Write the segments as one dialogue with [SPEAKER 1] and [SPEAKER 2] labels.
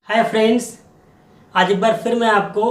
[SPEAKER 1] Hi friends, आज एक बार फिर मैं आपको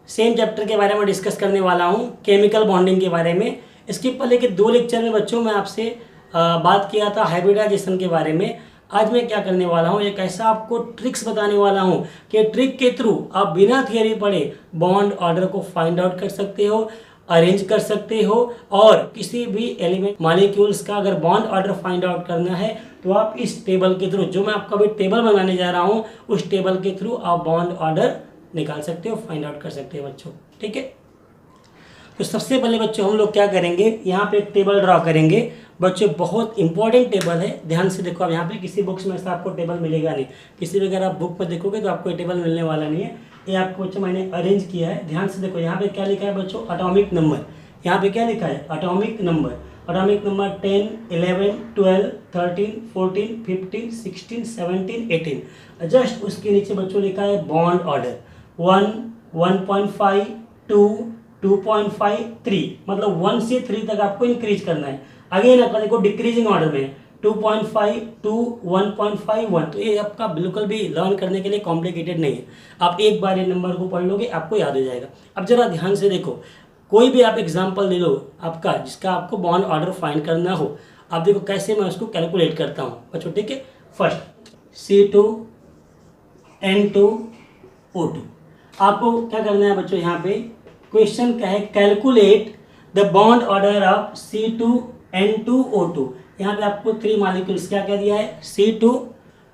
[SPEAKER 1] सेम चैप्टर के बारे में डिस्कस करने वाला हूँ, केमिकल बॉन्डिंग के बारे में। इसके पहले के 2 लेक्चर में बच्चों मैं आपसे बात किया था हाइब्रिडाइजेशन के बारे में। आज मैं क्या करने वाला हूँ, एक ऐसा आपको ट्रिक्स बताने वाला हूँ कि ट्रिक के थ्रू आप बिना थियरी पढ़े बॉन्ड ऑर्डर को फाइंड आउट कर सकते हो, अरेंज कर सकते हो, और किसी भी एलिमेंट मॉलिक्यूल्स का अगर बॉन्ड ऑर्डर फाइंड आउट करना है तो आप इस टेबल के थ्रू, जो मैं आपको अभी टेबल बनाने जा रहा हूँ, उस टेबल के थ्रू आप बॉन्ड ऑर्डर निकाल सकते हो, फाइंड आउट कर सकते हो बच्चों। ठीक है, तो सबसे पहले बच्चों हम लोग क्या करेंगे, यहाँ पे एक टेबल ड्रॉ करेंगे। बच्चों बहुत इंपॉर्टेंट टेबल है, ध्यान से देखो। अब यहाँ पे किसी बुक्स में ऐसा आपको टेबल मिलेगा नहीं, किसी भी अगर आप बुक में देखोगे तो आपको ये टेबल मिलने वाला नहीं है। ये आपको बच्चों मैंने अरेंज किया है, ध्यान से देखो। यहाँ पे क्या लिखा है बच्चों, एटॉमिक नंबर। यहाँ पे क्या लिखा है, atomic number. Atomic number 10, 11, 12, 13, 14, 15, 16, 17, 18। Just उसके नीचे बच्चों लिखा है बॉन्ड ऑर्डर 1, 1.5, 2, 2.5, 3, मतलब 1 से 3 तक आपको इंक्रीज करना है। अगेन आपका देखो डिक्रीजिंग ऑर्डर में 2.5, 2, 1.5, 1। तो ये आपका बिल्कुल भी लर्न करने के लिए कॉम्प्लिकेटेड नहीं है, आप एक बार ये नंबर को पढ़ लोगे आपको याद हो जाएगा। अब जरा ध्यान से देखो, कोई भी आप एग्जाम्पल ले लो आपका, जिसका आपको बॉन्ड ऑर्डर फाइंड करना हो। आप देखो कैसे मैं उसको कैलकुलेट करता हूँ बच्चों। ठीक है, फर्स्ट C2, N2, O2। आपको क्या करना है बच्चों, यहाँ पे क्वेश्चन क्या है, calculate the bond order of C2, N2, O2। यहाँ पे आपको 3 मॉलिक्यूल्स क्या क्या दिया है, C2,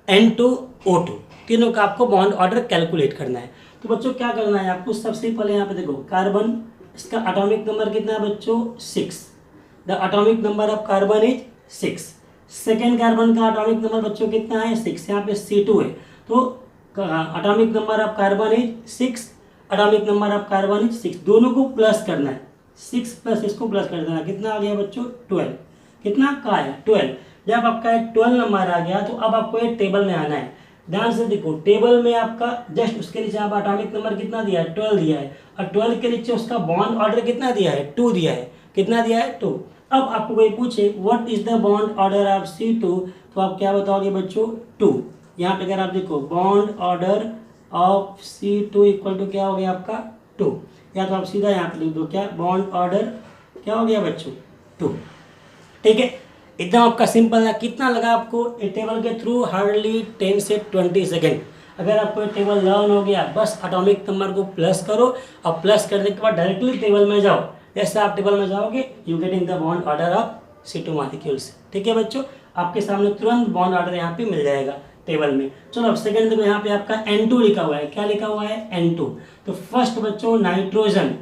[SPEAKER 1] N2, O2, तीनों का आपको बॉन्ड ऑर्डर कैलकुलेट करना है। तो बच्चों क्या करना है आपको, सबसे पहले यहाँ पे देखो कार्बन, इसका एटॉमिक नंबर कितना है बच्चों, 6। The atomic number of carbon is 6। Second carbon का एटॉमिक नंबर बच्चों कितना है, 6। यहाँ पे C2 है, तो atomic number of carbon is 6, atomic number of carbon is 6। दोनों को प्लस करना है, 6 प्लस इसको प्लस कर देना, कितना आ गया बच्चों, 12। कितना का है, 12। जब आपका 12 नंबर आ गया तो अब आपको ये टेबल में आना है। ध्यान से देखो, टेबल में आपका जस्ट उसके नीचे आप एटॉमिक नंबर कितना दिया है, 12 दिया है, और 12 के नीचे उसका बॉन्ड ऑर्डर कितना दिया है, 2 दिया है। कितना दिया है, 2। अब आपको कोई पूछे what is the bond order of C2, तो आप क्या बताओगे बच्चों, 2। यहाँ पे अगर आप देखो bond order of C2 equal to क्या हो गया आपका, 2। या तो आप सीधा यहाँ पे लिख दो, क्या बॉन्ड ऑर्डर क्या हो गया बच्चों, 2। ठीक है, एकदम आपका सिंपल है। कितना लगा आपको, ये टेबल के थ्रू हार्डली 10 से 20 सेकेंड। अगर आपको ये टेबल लर्न हो गया, बस एटॉमिक नंबर को प्लस करो, और प्लस करने के बाद डायरेक्टली टेबल में जाओ। जैसे आप टेबल में जाओगे, you getting the bond order of C2 molecules. ठीक है बच्चों, आपके सामने तुरंत बॉन्ड ऑर्डर यहाँ पे मिल जाएगा टेबल में। चलो अब सेकंड देखो, यहाँ पे आपका N2 लिखा हुआ है। क्या लिखा हुआ है, N2। तो फर्स्ट बच्चों nitrogen,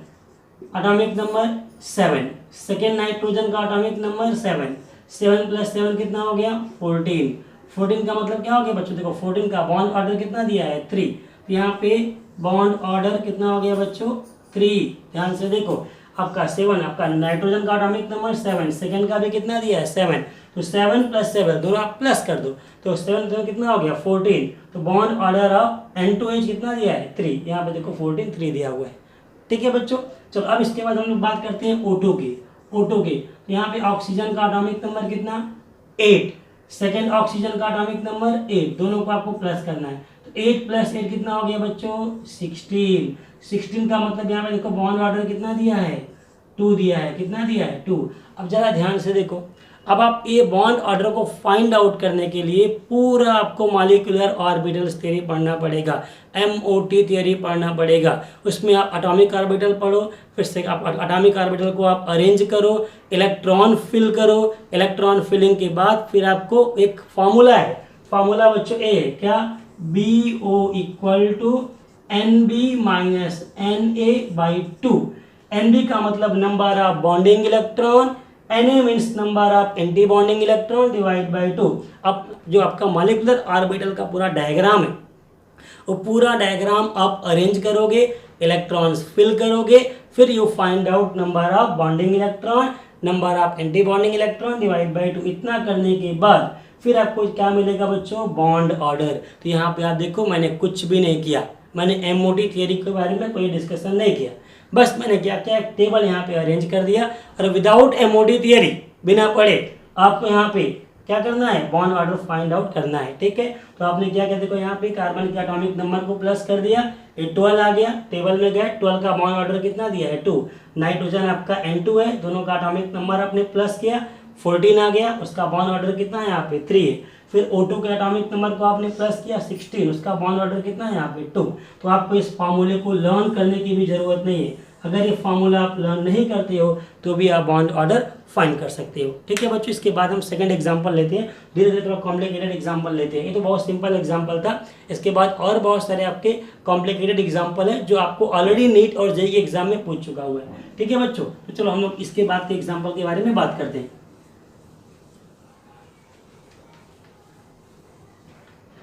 [SPEAKER 1] atomic number 7। Second nitrogen का एटॉमिक नंबर 7। 7 + 7 कितना हो गया, 14। 14 का मतलब क्या हो गया बच्चों, देखो 14 का बॉन्ड ऑर्डर कितना दिया है, 3। तो यहाँ पे बॉन्ड ऑर्डर कितना हो गया बच्चों, 3। ध्यान से देखो, आपका 7, आपका नाइट्रोजन का एटॉमिक नंबर 7, सेकेंड का भी कितना दिया है, 7। तो 7 + 7 दोनों आप प्लस कर दो, तो 7 तो कितना हो गया, 14। तो बॉन्ड ऑर्डर ऑफ N2H कितना दिया है, 3। यहाँ पे देखो 14, 3 दिया हुआ है। ठीक है बच्चों, चलो अब इसके बाद हम लोग बात करते हैं O2 की। O2 की, तो यहाँ पे ऑक्सीजन का एटॉमिक नंबर कितना, 8। सेकेंड ऑक्सीजन का एटॉमिक नंबर 8, दोनों को आपको प्लस करना है। तो 8 + 8 कितना हो गया बच्चों, 16। 16 का मतलब यहाँ पे देखो बॉन्ड ऑर्डर कितना दिया है, 2 दिया है। कितना दिया है, 2। अब जरा ध्यान से देखो, अब आप ये बॉन्ड ऑर्डर को फाइंड आउट करने के लिए पूरा आपको मॉलिक्यूलर ऑर्बिटल्स थ्योरी पढ़ना पड़ेगा, MOT थ्योरी पढ़ना पड़ेगा। उसमें आप एटॉमिक ऑर्बिटल पढ़ो, फिर से आप एटॉमिक ऑर्बिटल को आप अरेंज करो, इलेक्ट्रॉन फिल करो। इलेक्ट्रॉन फिलिंग के बाद फिर आपको एक फार्मूला है, फार्मूला बच्चों ए है, क्या, BO = NB - NA/2। NB का मतलब number of bonding electron, Na means number of anti bonding electron divide by 2। अब जो आपका मॉलिक्यूलर ऑर्बिटल का पूरा डायग्राम है, वो पूरा डायग्राम आप अरेंज करोगे, इलेक्ट्रॉन्स फिल करोगे, फिर you find out number of bonding electron, number of anti bonding electron divide by 2। इतना करने के बाद फिर आपको क्या मिलेगा बच्चों, बॉन्ड ऑर्डर। तो यहाँ पे आप देखो मैंने कुछ भी नहीं किया, मैंने MOT थियरी के बारे में कोई डिस्कशन नहीं किया, बस मैंने क्या किया, एक टेबल यहाँ पे अरेंज कर दिया, और विदाउट MOT थियरी, बिना पढ़े आपको यहाँ पे क्या करना है, बॉन्ड ऑर्डर फाइंड आउट करना है। ठीक है, तो आपने क्या कहते देखो यहाँ पे कार्बन के एटॉमिक नंबर को प्लस कर दिया, ये 12 आ गया, टेबल में गए 12 का बॉन्ड ऑर्डर कितना दिया है 2, नाइट्रोजन आपका N2 है, दोनों का एटॉमिक नंबर आपने प्लस किया 14 आ गया, उसका बॉन्ड ऑर्डर कितना है यहाँ पे 3 है। फिर O2 के एटॉमिक नंबर को आपने प्लस किया 16, उसका बॉन्ड ऑर्डर कितना है यहाँ पे 2। तो आपको इस फार्मूले को लर्न करने की भी जरूरत नहीं है, अगर ये फार्मूला आप लर्न नहीं करते हो तो भी आप बॉन्ड ऑर्डर फाइंड कर सकते हो। ठीक है बच्चों, इसके बाद हम सेकंड एग्जांपल लेते हैं, धीरे धीरे थोड़ा कॉम्प्लिकेटेड एग्जांपल लेते हैं। ये तो बहुत सिंपल एग्जांपल था, इसके बाद और बहुत सारे आपके कॉम्प्लिकेटेड एग्जांपल हैं जो आपको ऑलरेडी नीट और जेईई एग्जाम में पूछ चुका हुआ है। ठीक है बच्चों, तो चलो हम लोग इसके बाद के एग्जाम्पल के बारे में बात करते हैं।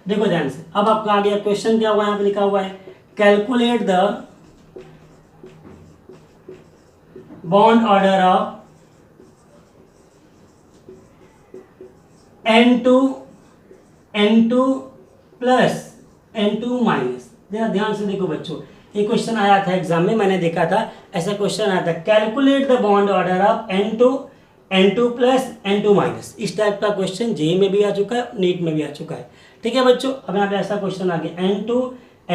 [SPEAKER 1] देखो ध्यान से, अब आपका आ गया क्वेश्चन, क्या हुआ यहाँ पे लिखा हुआ है, calculate the bond order of N2 plus N2 minus. जरा ध्यान से देखो बच्चों, ये क्वेश्चन आया था एग्जाम में, मैंने देखा था ऐसा क्वेश्चन आया था, calculate the bond order of N2 plus N2 minus. इस टाइप का क्वेश्चन जेईई में भी आ चुका है, नीट में भी आ चुका है। ठीक है बच्चों, अब यहाँ पे ऐसा क्वेश्चन आ गया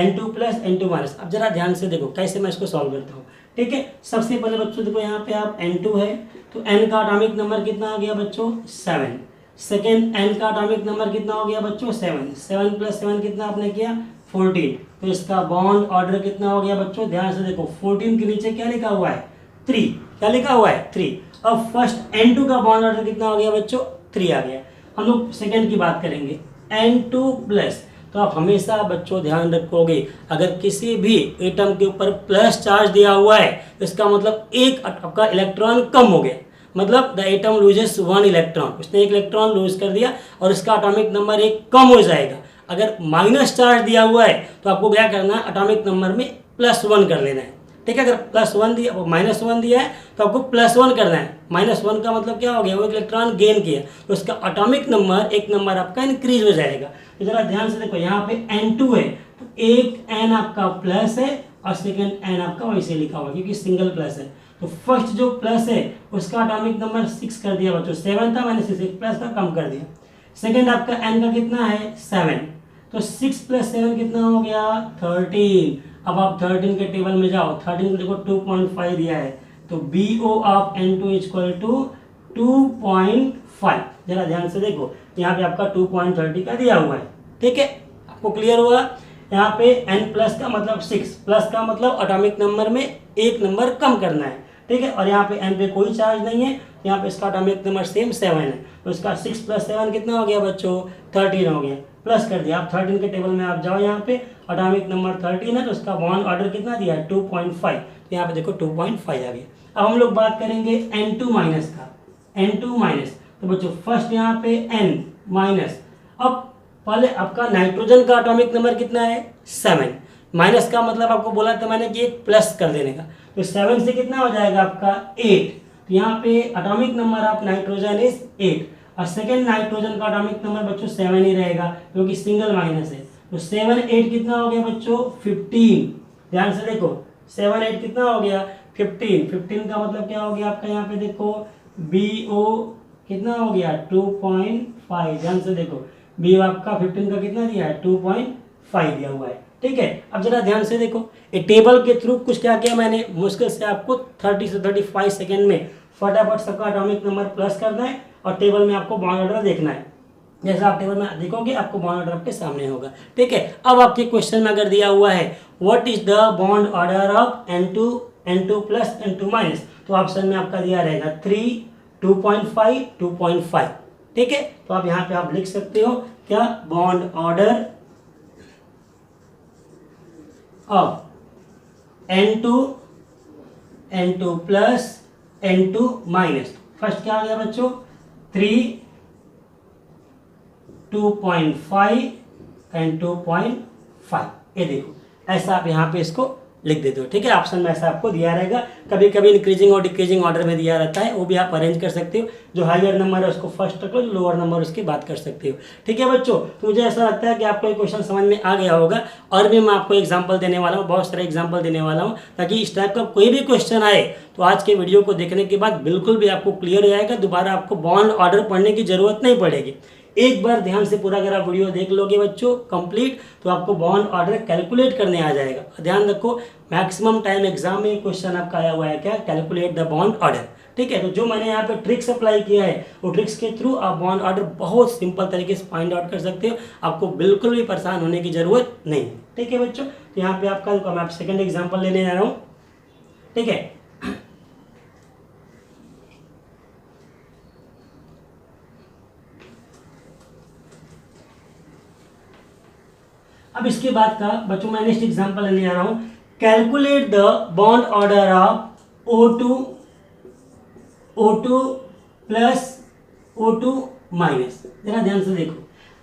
[SPEAKER 1] N2 प्लस N2 माइनस। अब जरा ध्यान से देखो कैसे मैं इसको सॉल्व करता हूँ। ठीक है, सबसे पहले बच्चों देखो यहाँ पे आप N2 है तो N का एटॉमिक नंबर कितना आ गया बच्चों 7, सेकेंड N का एटॉमिक नंबर कितना हो गया बच्चों 7 प्लस 7 कितना आपने किया 14, तो इसका बॉन्ड ऑर्डर कितना हो गया बच्चों, ध्यान से देखो 14 के नीचे क्या लिखा हुआ है 3, क्या लिखा हुआ है 3। अब फर्स्ट N2 का बॉन्ड ऑर्डर कितना हो गया बच्चों 3 आ गया। हम लोग सेकेंड की बात करेंगे N2 प्लस, तो आप हमेशा बच्चों ध्यान रखोगे अगर किसी भी एटम के ऊपर प्लस चार्ज दिया हुआ है तो इसका मतलब एक आपका इलेक्ट्रॉन कम हो गया, मतलब द एटम लूजेस 1 इलेक्ट्रॉन, उसने एक इलेक्ट्रॉन लूज कर दिया और इसका एटॉमिक नंबर एक कम हो जाएगा। अगर माइनस चार्ज दिया हुआ है तो आपको क्या करना है, एटॉमिक नंबर में +1 कर लेना है। ठीक है, अगर +1 दिया -1 दिया है तो आपको +1 करना है। -1 का मतलब क्या हो गया, वो एक इलेक्ट्रॉन गेन किया तो उसका एटॉमिक नंबर एक नंबर आपका इंक्रीज हो जाएगा। तो जरा ध्यान से देखो यहाँ पे N2 है तो एक N आपका प्लस है और सेकेंड N आपका वैसे लिखा हुआ क्योंकि सिंगल प्लस है। तो फर्स्ट जो प्लस है उसका एटॉमिक नंबर 6 कर दिया बच्चों, 7 था मैंने 6 प्लस का कम कर दिया। सेकेंड आपका N का कितना है 7, तो 6 प्लस 7 कितना हो गया 13। अब आप 13 के टेबल में जाओ, 13 को देखो 2.5 दिया है तो BO of N2 equal to 2.5। जरा ध्यान से देखो यहाँ पे आपका 2.30 का दिया हुआ है। ठीक है, आपको क्लियर हुआ। यहाँ पे N प्लस का मतलब 6, प्लस का मतलब एटॉमिक नंबर में एक नंबर कम करना है। ठीक है, और यहाँ पे N पे कोई चार्ज नहीं है, यहाँ पे इसका एटॉमिक नंबर सेम 7 है तो इसका 6 प्लस 7 कितना हो गया बच्चों 13 हो गया, प्लस कर दिया। आप 13 के टेबल में आप जाओ, यहाँ पे एटॉमिक नंबर 13 है तो उसका बॉन्ड ऑर्डर कितना दिया है 2.5, तो यहाँ पे देखो 2.5 आ गया। अब हम लोग बात करेंगे N2 माइनस का, N2 माइनस, तो बच्चों फर्स्ट यहाँ पे N माइनस, अब पहले आपका नाइट्रोजन का एटॉमिक नंबर कितना है 7, माइनस का मतलब आपको बोला था मैंने कि एक प्लस कर देने का, तो 7 से कितना हो जाएगा आपका 8, तो यहाँ पे atomic number of nitrogen is 8 और सेकेंड नाइट्रोजन का एटॉमिक नंबर बच्चों 7 ही रहेगा क्योंकि सिंगल माइनस है, तो 7 8 कितना हो गया बच्चों 15। ध्यान से देखो 7 8 कितना हो गया 15 का मतलब क्या हो गया आपका, यहाँ पे देखो BO कितना हो गया 2.5। ध्यान से देखो B आपका 15 का कितना दिया है 2.5 दिया हुआ है। ठीक है, अब जरा ध्यान से देखो ये टेबल के थ्रू कुछ क्या किया मैंने, मुश्किल से आपको 30 से 35 सेकेंड में फटाफट सबका एटॉमिक नंबर प्लस करना है और टेबल में आपको बॉन्ड ऑर्डर देखना है। जैसा आप टेबल में देखोगे आपको बॉन्ड ऑर्डर आपके सामने होगा। ठीक है, अब आपके क्वेश्चन में अगर दिया हुआ है what is the bond order of N2 plus N2 minus, तो ऑप्शन में आपका दिया रहेगा 3 2.5 2.5। ठीक है, तो आप यहाँ पे आप लिख सकते हो क्या, bond order of N2 plus N2 minus. First क्या आ गया बच्चों 3 2.5 एंड 2.5। ये देखो ऐसा आप यहाँ पे इसको लिख देते हो। ठीक है, ऑप्शन में ऐसा आपको दिया रहेगा। कभी कभी इंक्रीजिंग और डिक्रीजिंग ऑर्डर में दिया रहता है, वो भी आप अरेंज कर सकते हो। जो हायर नंबर है उसको फर्स्ट रख लो, जो लोअर नंबर उसकी बात कर सकते हो। ठीक है बच्चों, तो मुझे ऐसा लगता है कि आपको ये क्वेश्चन समझ में आ गया होगा। और भी मैं आपको एग्जाम्पल देने वाला हूँ, बहुत सारे एग्जाम्पल देने वाला हूँ, ताकि इस टाइप का कोई भी क्वेश्चन आए तो आज के वीडियो को देखने के बाद बिल्कुल भी आपको क्लियर हो जाएगा। दोबारा आपको बॉन्ड ऑर्डर पढ़ने की जरूरत नहीं पड़ेगी। एक बार ध्यान से पूरा अगर आप वीडियो देख लोगे बच्चों कंप्लीट, तो आपको बॉन्ड ऑर्डर कैलकुलेट करने आ जाएगा। ध्यान रखो, मैक्सिमम टाइम एग्जाम में क्वेश्चन आपका आया हुआ है क्या, कैलकुलेट द बॉन्ड ऑर्डर। ठीक है, तो जो मैंने यहाँ पे ट्रिक्स अप्लाई किया है, वो ट्रिक्स के थ्रू आप बॉन्ड ऑर्डर बहुत सिंपल तरीके से फाइंड आउट कर सकते हो। आपको बिल्कुल भी परेशान होने की जरूरत नहीं है। ठीक है बच्चों, तो यहाँ पे आपका मैं सेकंड एग्जाम्पल लेने जा रहा हूँ। ठीक है, अब इसके बाद का बच्चों मैं नेक्स्ट एग्जांपल लेने आ रहा हूं। Calculate the bond order of O2 plus O2 minus. जरा ध्यान से देखो,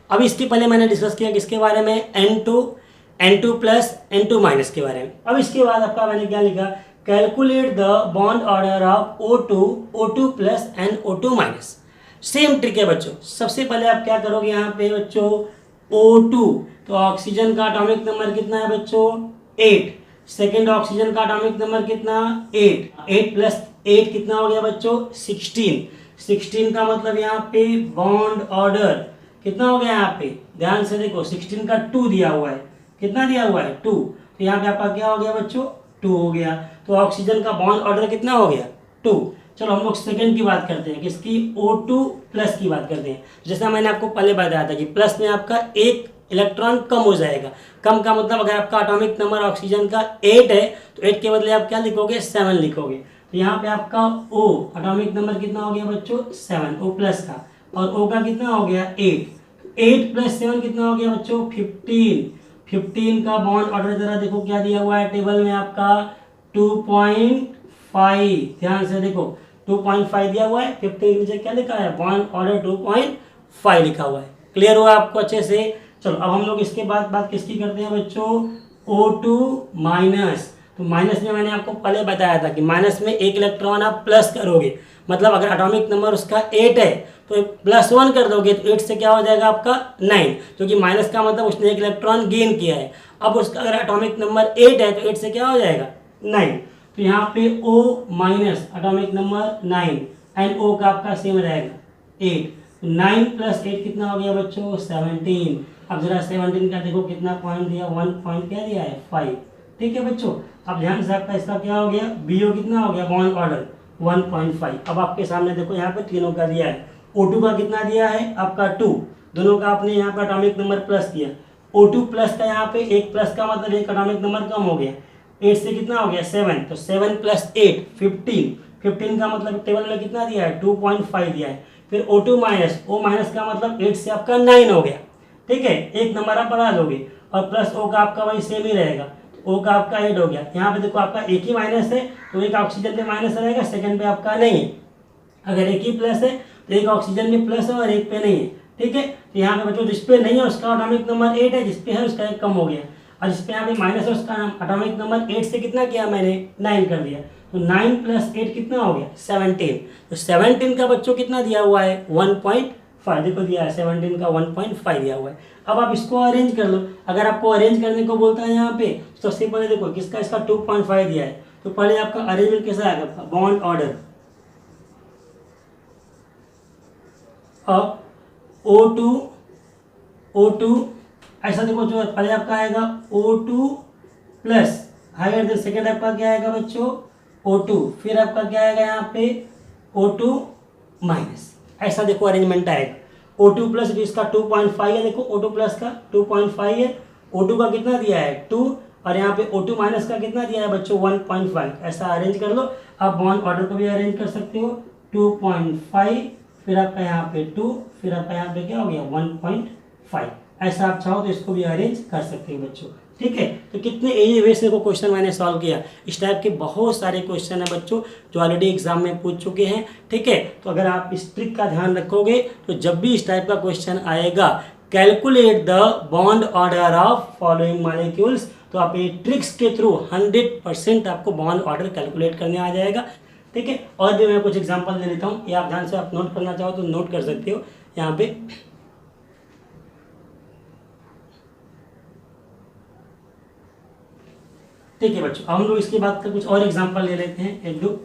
[SPEAKER 1] अब इसके पहले मैंने डिस्कस किया किसके बारे में, N2 प्लस N2 माइनस के बारे में। अब इसके बाद आपका मैंने क्या लिखा, calculate the bond order of O2 plus O2 minus. Same trick है बच्चों। सबसे पहले आप क्या करोगे यहाँ पे बच्चों, O2, तो ऑक्सीजन का एटॉमिक नंबर कितना है बच्चों, 8। सेकेंड ऑक्सीजन का एटॉमिक नंबर कितना, 8 प्लस 8 कितना हो गया बच्चों, 16 का मतलब यहाँ पे बॉन्ड ऑर्डर कितना हो गया, यहाँ पे ध्यान से देखो 16 का 2 दिया हुआ है। कितना दिया हुआ है, 2। तो यहाँ पे आपका क्या हो गया बच्चों, 2 हो गया। तो ऑक्सीजन का बॉन्ड ऑर्डर कितना हो गया, 2। चलो हम लोग सेकंड की बात करते हैं, किसकी, O2 प्लस की बात करते हैं। जैसा मैंने आपको पहले बताया था कि प्लस में आपका एक इलेक्ट्रॉन कम हो जाएगा। कम का मतलब अगर आपका एटॉमिक नंबर ऑक्सीजन का 8 है, तो 8 के बदले आप क्या लिखोगे, 7 लिखोगे। तो यहाँ पे आपका O एटॉमिक नंबर कितना हो गया बच्चों, 7, O प्लस का, और O का कितना हो गया, 8 प्लस 7 कितना हो गया बच्चों, 15 का बॉन्ड ऑर्डर जरा देखो क्या दिया हुआ है टेबल में आपका, 2.5। ध्यान से देखो 2.5 दिया हुआ है, 15 के नीचे क्या लिखा है, बॉन्ड ऑर्डर 2.5 लिखा हुआ है। क्लियर हुआ आपको अच्छे से। चलो अब हम लोग इसके बाद बात किसकी करते हैं बच्चों, O2 माइनस। तो माइनस में मैंने आपको पहले बताया था कि माइनस में एक इलेक्ट्रॉन आप प्लस करोगे, मतलब अगर एटॉमिक नंबर उसका 8 है तो +1 कर दोगे, तो 8 से क्या हो जाएगा आपका 9, क्योंकि माइनस का मतलब उसने एक इलेक्ट्रॉन गेन किया है। अब उसका अगर एटॉमिक नंबर 8 है तो 8 से क्या हो जाएगा, 9। तो यहाँ पे O minus atomic number 9 and O का आपका सेम रहेगा 8। 9 प्लस 8 कितना हो गया बच्चों, 17। अब जरा 17 का देखो कितना पॉइंट दिया, 1 पॉइंट क्या दिया है, 5। ठीक है बच्चों, अब ध्यान से आपका इसका क्या हो गया, BO कितना हो गया, बॉन्ड ऑर्डर 1.5। अब आपके सामने देखो यहाँ पे तीनों का दिया है। O2 का कितना दिया है आपका 2, दोनों का आपने यहाँ पे एटॉमिक नंबर प्लस किया। O2 प्लस का यहाँ पे एक प्लस का मतलब एक एटॉमिक नंबर कम हो गया, 8 से कितना हो गया 7, तो 7 प्लस 8 15 का मतलब टेबल में कितना दिया है, 2.5 दिया है। फिर O2 माइनस, O माइनस का मतलब 8 से आपका 9 हो गया। ठीक है, एक नंबर आप बढ़ा लोगे, और प्लस O का आपका वही सेम ही रहेगा, O का आपका 8 हो गया। यहाँ पे देखो आपका एक ही माइनस है, तो एक ऑक्सीजन पे माइनस रहेगा, सेकंड पे आपका नहीं है। अगर एक ही प्लस है तो एक ऑक्सीजन में प्लस है और एक पे नहीं है। ठीक है, तो यहाँ पे बच्चों जिस पे नहीं है उसका एटॉमिक नंबर 8 है, जिस पे है उसका एक कम हो गया, और जिस पे यहाँ पे माइनस है उसका एटॉमिक नंबर 8 से कितना किया मैंने, 9 कर दिया। तो 9 प्लस 8 कितना हो गया, 17। तो 17 का बच्चों कितना दिया हुआ है, 1.5 देखो दिया है, 17 का 1.5 दिया हुआ है। अब आप इसको अरेंज कर लो। अगर आपको अरेंज करने को बोलता है यहाँ पे, तो सबसे पहले देखो किसका, इसका 2.5 दिया है, तो पहले आपका अरेंजमेंट कैसा आएगा, बॉन्ड ऑर्डर अब O2 ऐसा देखो, जो पहले आपका आएगा O2 plus higher than second आपका क्या आएगा बच्चों, O2, फिर आपका क्या आएगा यहाँ पे O2 माइनस। ऐसा देखो अरेंजमेंट आएगा। O2 प्लस इसका 2.5 है, देखो O2 प्लस का 2.5 है, O2 का कितना दिया है 2, और यहाँ पे O2 माइनस का कितना दिया है बच्चों 1.5। ऐसा अरेंज कर लो। आप बॉन्ड ऑर्डर को भी अरेंज कर सकते हो, 2.5 फिर आपका यहाँ पे 2, फिर आपका यहाँ पे क्या हो गया 1.5। ऐसा आप चाहो तो इसको भी अरेंज कर सकते हो बच्चों। ठीक है, तो कितने इजी वे से को क्वेश्चन मैंने सॉल्व किया। इस टाइप के बहुत सारे क्वेश्चन है बच्चों जो ऑलरेडी एग्जाम में पूछ चुके हैं। ठीक है, तो अगर आप इस ट्रिक का ध्यान रखोगे तो जब भी इस टाइप का क्वेश्चन आएगा calculate the bond order of following molecules. तो आप ये ट्रिक्स के थ्रू 100% आपको बॉन्ड ऑर्डर कैलकुलेट करने आ जाएगा। ठीक है, और भी मैं कुछ एग्जांपल दे देता हूँ, ये आप ध्यान से आप नोट करना चाहो तो नोट कर सकते हो यहाँ पे। ठीक है बच्चों, अब हम लोग इसके बाद का कुछ और एग्जांपल ले लेते हैं एक दो।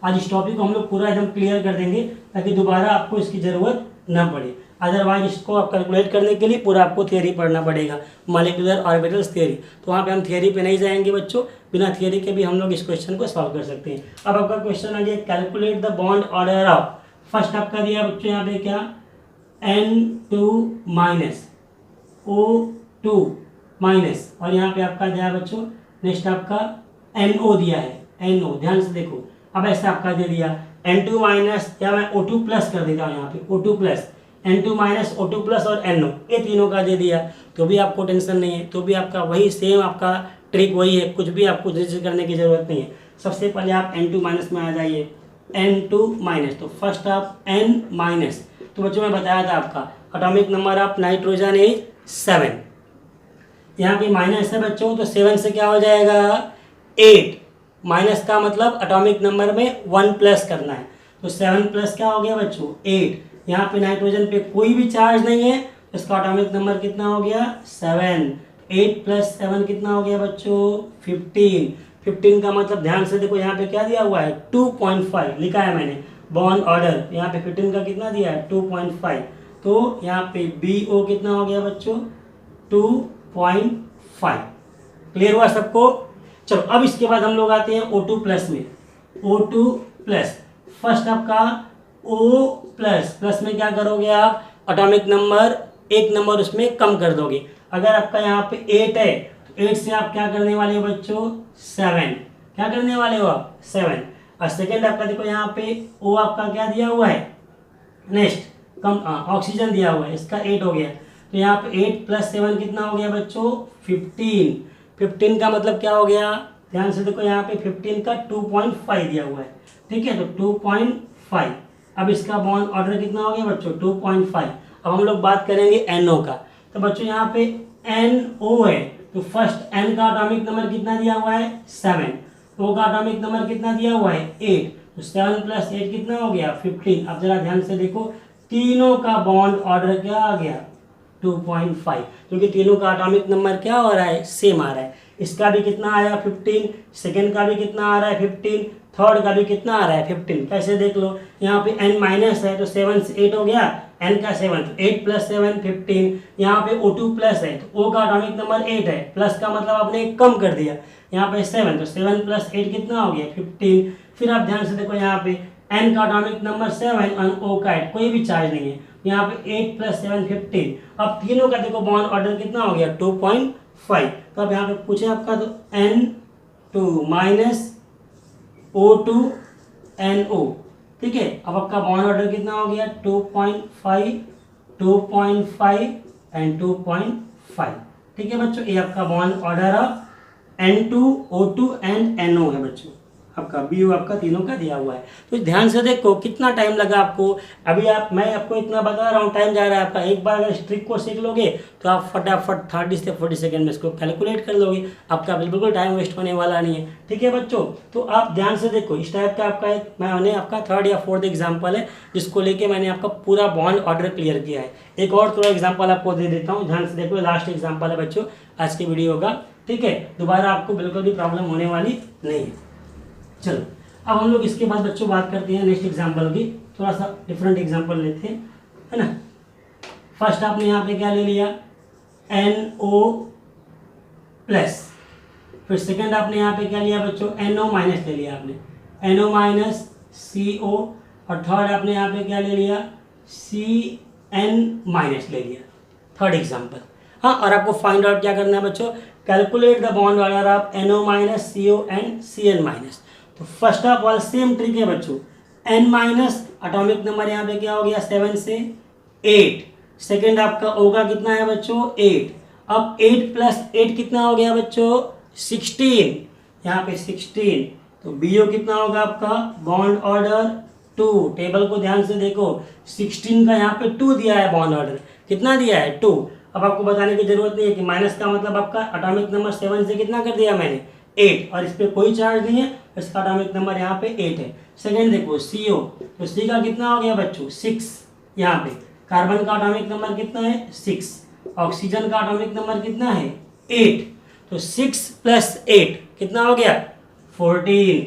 [SPEAKER 1] आज इस टॉपिक को हम लोग पूरा एकदम क्लियर कर देंगे ताकि दोबारा आपको इसकी ज़रूरत ना पड़े। अदरवाइज इसको आप कैलकुलेट करने के लिए पूरा आपको थियरी पढ़ना पड़ेगा, मॉलिक्यूलर ऑर्बिटल्स थियरी। तो वहाँ पे हम थियरी पे नहीं जाएंगे बच्चों, बिना थियरी के भी हम लोग इस क्वेश्चन को सॉल्व कर सकते हैं। अब आपका क्वेश्चन आ गया calculate the bond order of, first आपका दिया बच्चों यहाँ पे क्या, N2 माइनस O2 माइनस, और यहाँ पे आपका दिया बच्चों नेक्स्ट आपका NO दिया है, NO ध्यान से देखो। अब ऐसा आपका दे दिया N2 माइनस, या मैं O2 प्लस कर देता हूँ यहाँ पे, O2 plus, N2 minus O2 plus और NO, ये तीनों का दे दिया तो भी आपको टेंशन नहीं है, तो भी आपका वही सेम आपका ट्रिक वही है, कुछ भी आपको डिस्कस करने की ज़रूरत नहीं है। सबसे पहले आप N2 माइनस में आ जाइए, N2 माइनस, तो फर्स्ट आप N माइनस, तो बच्चों मैं बताया था आपका atomic number of nitrogen is 7, यहाँ पे माइनस है बच्चों, तो 7 से क्या हो जाएगा 8, माइनस का मतलब एटॉमिक नंबर में 1 प्लस करना है, तो 7 प्लस क्या हो गया बच्चों 8। यहाँ पे नाइट्रोजन पे कोई भी चार्ज नहीं है, इसका एटॉमिक नंबर कितना हो गया 7, 8 प्लस 7 कितना हो गया बच्चों 15। 15 का मतलब ध्यान से देखो यहाँ पे क्या दिया हुआ है 2.5 लिखा है मैंने, बॉन्ड ऑर्डर यहाँ पे 15 का कितना दिया है 2.5, तो यहाँ पे BO कितना हो गया बच्चों 2.5। क्लियर हुआ सबको। चलो अब इसके बाद हम लोग आते हैं O2 प्लस में, O2 प्लस, फर्स्ट आपका O प्लस, प्लस में क्या करोगे आप एटॉमिक नंबर एक नंबर उसमें कम कर दोगे। अगर आपका यहाँ पे 8 है तो 8 से आप क्या करने वाले हो बच्चों 7, क्या करने वाले हो आप 7। और सेकेंड आपका देखो यहाँ पे O आपका क्या दिया हुआ है, नेक्स्ट कम ऑक्सीजन दिया हुआ है, इसका 8 हो गया, तो यहाँ पे 8 प्लस 7 कितना हो गया बच्चों 15। 15 का मतलब क्या हो गया, ध्यान से देखो यहाँ पे 15 का 2.5 दिया हुआ है, ठीक है, तो 2.5। अब इसका बॉन्ड ऑर्डर कितना हो गया बच्चों 2.5। अब हम लोग बात करेंगे NO का, तो बच्चों यहाँ पे NO है, तो फर्स्ट N का एटॉमिक नंबर कितना दिया हुआ है 7, O का एटॉमिक नंबर कितना दिया हुआ है 8, तो 7 प्लस 8 कितना हो गया 15। अब जरा ध्यान से देखो तीनों का बॉन्ड ऑर्डर क्या आ गया 2.5, क्योंकि तीनों का एटॉमिक नंबर क्या हो रहा है सेम आ रहा है। इसका भी कितना आया 15, सेकेंड का भी कितना आ रहा है 15, थर्ड का भी कितना आ रहा है 15। कैसे देख लो, यहाँ पे N माइनस है तो 7 से 8 हो गया, N का 7, तो 8 प्लस 7 15। यहाँ पे O2 प्लस है तो O का एटॉमिक नंबर 8 है, प्लस का मतलब आपने कम कर दिया, यहाँ पे 7, तो 7 प्लस 8 कितना हो गया 15। फिर आप ध्यान से देखो यहाँ पे N का एटॉमिक नंबर 7 और O का 8, कोई भी चार्ज नहीं है, यहाँ पे 8 प्लस 7 15। अब तीनों का देखो बॉन्ड ऑर्डर कितना हो गया 2.5। तो अब यहाँ पे पूछे आपका तो N2 माइनस O2 NO, ठीक है। अब आपका बॉन्ड ऑर्डर कितना हो गया 2.5, 2.5 एंड 2.5, ठीक है बच्चों। ये आपका bond order of N2 O2 and NO है बच्चों, आपका BO आपका तीनों का दिया हुआ है। तो ध्यान से देखो कितना टाइम लगा आपको, अभी मैं आपको इतना बता रहा हूँ, टाइम जा रहा है आपका। एक बार अगर इस ट्रिक को सीख लोगे तो आप फटाफट 30 से 40 सेकंड में इसको कैलकुलेट कर लोगे, आपका बिल्कुल टाइम वेस्ट होने वाला नहीं है, ठीक है बच्चों। तो आप ध्यान से देखो, इस टाइप का आपका मैंने आपका थर्ड या फोर्थ एग्जाम्पल है जिसको लेके मैंने आपका पूरा बॉन्ड ऑर्डर क्लियर किया है। एक और थोड़ा एग्जाम्पल आपको दे देता हूँ, ध्यान से देखो, लास्ट एग्जाम्पल है बच्चों आज की वीडियो का, ठीक है। दोबारा आपको बिल्कुल भी प्रॉब्लम होने वाली नहीं है। चलो अब हम लोग इसके बाद बच्चों बात करते हैं नेक्स्ट एग्जाम्पल की, थोड़ा सा डिफरेंट एग्जाम्पल लेते हैं, है ना। फर्स्ट आपने यहाँ पे क्या ले लिया NO प्लस, फिर सेकंड आपने यहाँ पे क्या लिया बच्चों NO माइनस ले लिया आपने, NO माइनस CO, और थर्ड आपने यहाँ पे क्या ले लिया CN माइनस ले लिया, थर्ड एग्जाम्पल। हाँ, और आपको फाइंड आउट क्या करना है बच्चों, calculate the bond order of NO minus CO and CN minus. तो first of all same trick है बच्चों, N माइनस एटॉमिक नंबर यहाँ पे क्या हो गया 7 से 8, सेकेंड आपका O का कितना है बच्चों 8, अब 8 प्लस 8 कितना हो गया बच्चों 16, यहाँ पे 16, तो BO कितना होगा आपका बॉन्ड ऑर्डर 2, टेबल को ध्यान से देखो 16 का यहाँ पे 2 दिया है, बॉन्ड ऑर्डर कितना दिया है 2, अब आपको बताने की जरूरत नहीं है कि माइनस का मतलब आपका एटॉमिक नंबर 7 से कितना कर दिया मैंने 8, और इस पर कोई चार्ज नहीं है, इसका एटॉमिक नंबर यहाँ पे 8 है। सेकेंड देखो CO, तो C का कितना हो गया बच्चों 6, यहाँ पे कार्बन का एटॉमिक नंबर कितना है 6, ऑक्सीजन का एटॉमिक नंबर कितना है 8, तो 6 + 8 कितना हो गया 14।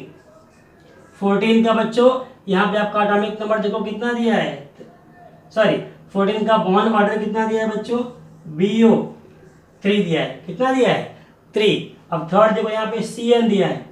[SPEAKER 1] 14 का बच्चों यहाँ पे आपका एटॉमिक नंबर देखो कितना दिया है, सॉरी 14 का बॉन्ड ऑर्डर कितना दिया है बच्चों BO3 दिया है, कितना दिया है 3। अब थर्ड देखो यहाँ पे CN दिया है,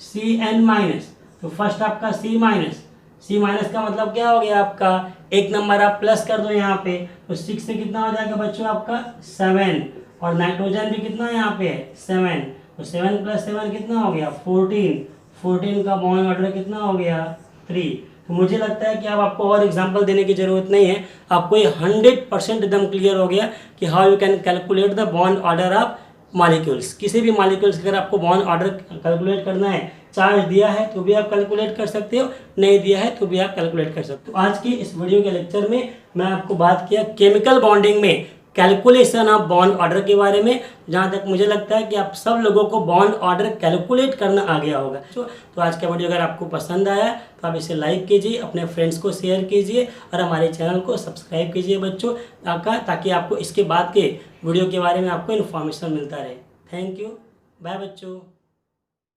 [SPEAKER 1] CN-, तो फर्स्ट आपका C- का मतलब क्या हो गया आपका एक नंबर आप प्लस कर दो यहाँ पे, तो 6 से कितना हो जाएगा बच्चों आपका 7, और नाइट्रोजन भी कितना यहाँ पे है 7, तो 7 + 7 कितना हो गया 14। 14 का बॉन्ड ऑर्डर कितना हो गया 3। तो मुझे लगता है कि अब आपको और एग्जांपल देने की ज़रूरत नहीं है, आपको ये 100% एकदम क्लियर हो गया कि how you can calculate the bond order of molecules. किसी भी मॉलिक्यूल्स अगर आपको बॉन्ड ऑर्डर कैलकुलेट करना है, चार्ज दिया है तो भी आप कैलकुलेट कर सकते हो, नहीं दिया है तो भी आप कैलकुलेट कर सकते हो। आज की इस वीडियो के लेक्चर में मैं आपको बात किया केमिकल बॉन्डिंग में कैलकुलेशन ऑफ बॉन्ड ऑर्डर के बारे में। जहाँ तक मुझे लगता है कि आप सब लोगों को बॉन्ड ऑर्डर कैलकुलेट करना आ गया होगा। तो आज का वीडियो अगर आपको पसंद आया तो आप इसे लाइक कीजिए, अपने फ्रेंड्स को शेयर कीजिए और हमारे चैनल को सब्सक्राइब कीजिए बच्चों, ताकि आपको इसके बाद के वीडियो के बारे में आपको इन्फॉर्मेशन मिलता रहे। थैंक यू, बाय बच्चों।